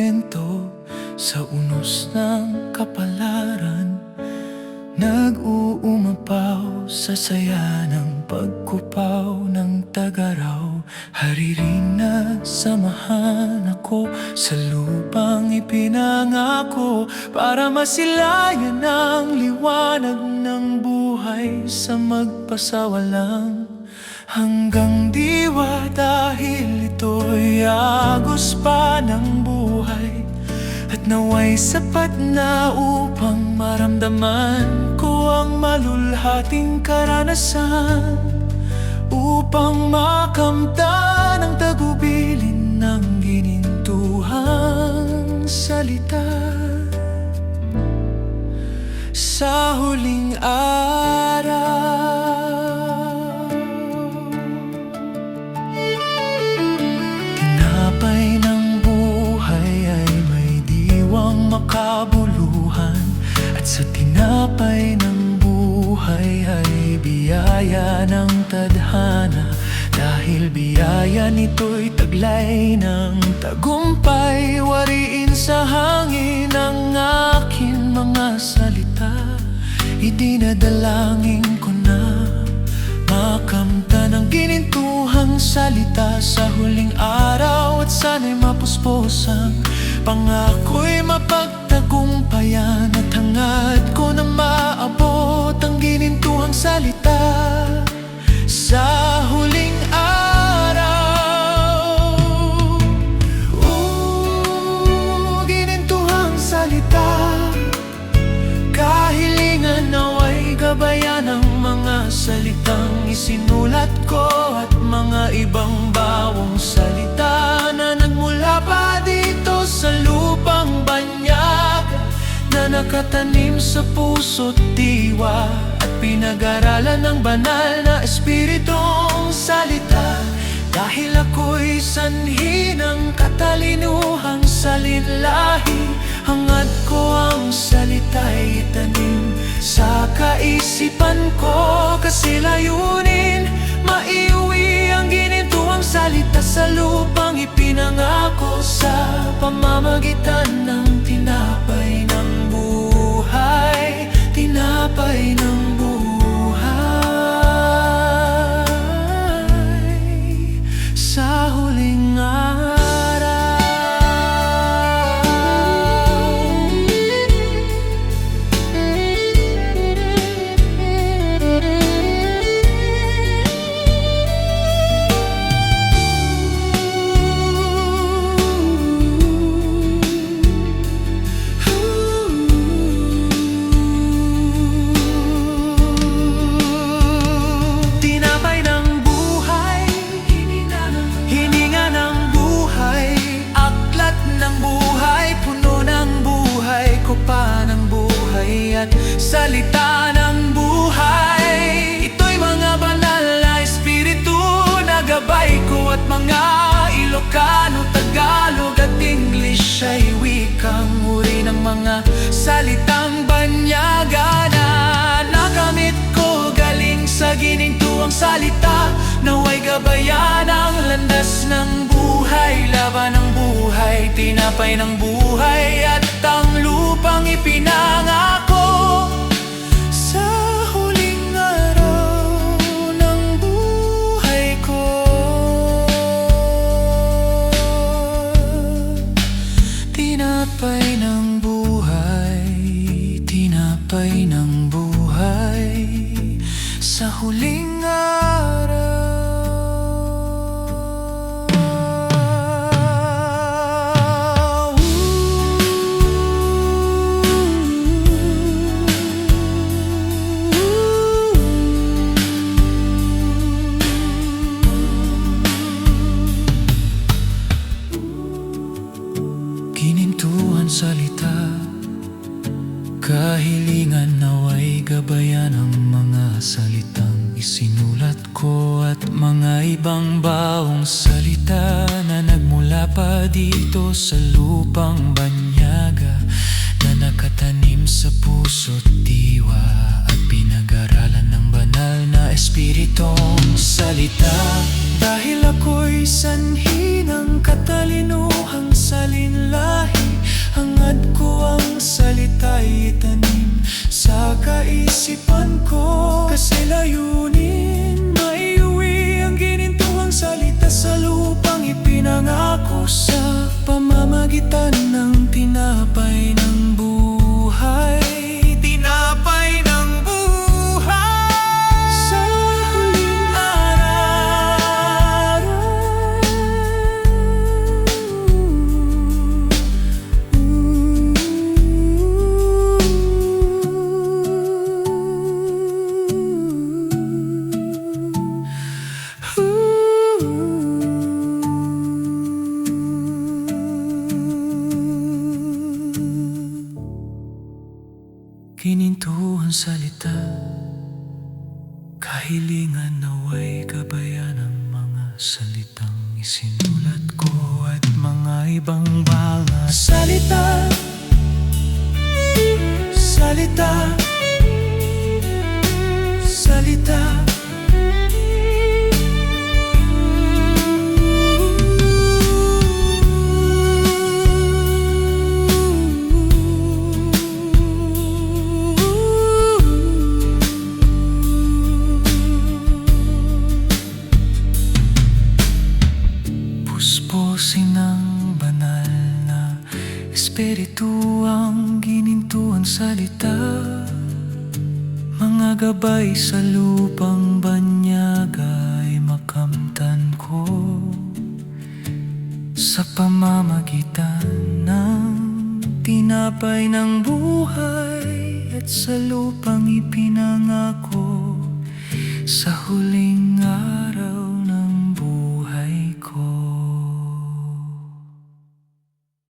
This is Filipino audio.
kwento sa unos ng kapalaran, nag-uumapaw sa saya ng pagkupaw ng tagaraw. Haririn na samahan ako sa lupang ipinangako, para masilayan ang liwanag ng buhay sa magpasawalang hanggang diwa. Dahil ito'y agos pa ng buhay, at naway sapat na upang maramdaman ko ang malulhating karanasan, upang makamtan ang tagubilin ng ginintuhang salita. Sa huling araw, tinapay ng buhay ay may diwang makabuluhan, at sa tinapay ng buhay ay biyaya ng tadhana. Dahil biyaya nito'y taglay ng tagumpay, wariin sa hangin ang aking mga salita. Idinadalangin ko na makamtan ang ginintuhang salita sa huling araw, at sana'y mapuspos ang pangako'y mapagtagumpayan, at hangad ko na maabot ang ginintuhang salita. Sa huling araw, ginintuhang salita, kahilingan naway gabayan ang mga salitang isinulat ko, at mga ibang bawang salita na nagmula pa dito sa lupang banyag, na nakatanim sa puso't diwa, at pinag-aralan ng banal na espiritong salita. Dahil ako'y sanhi ng katalinuhang salinlahi, hangad ko ang salita'y itanim sa kaisipan ko, kasi layunin maiuwi ang ginintuhang salita sa lupang ipinangako, sa pamamagitan ng tinapay ng buhay, tinapay ng buhay. Sa huling araw, tinapay ng buhay, hininga ng buhay, aklat ng buhay, puno ng buhay, kopa ng buhay, at salita ng buhay. Ito'y mga banal na espiritu na gabay ko, at mga Ilocano, Tagalog at English ay wikang uri ng mga salitang banyaga na nakamit ko galing sa ginintuang salita. Naway gabayan ang landas ng buhay, laban ng buhay, tinapay ng buhay, at ang lupang ipinangako. Sa huling araw ng buhay ko, tinapay ng buhay, tinapay ng buhay. Sa huling araw, ginintuan salita, kahilingan naway gabayan ang mga salitang isinulat ko, at mga ibang bawang salita na nagmula pa dito sa lupang banyaga, na nakatanim sa puso't diwa, at pinag-aralan ng banal na espiritong salita. Dahil ako'y sanhi ng katalinuhang salinlahi, pamamagitan ng tinapay ng buhay. Tinapay ng buhay sa huling araw. Ginintuang salita, kahilingan naway gabayan ang mga salitang isinulat ko at mga ibang mga salita. Salita, salita. Puspusin ng banal na espiritu ang ginintuang salita. Mga gabay sa lupang banyaga ay makamtan ko sa pamamagitan ng tinapay ng buhay at sa lupang ipinangako sa huling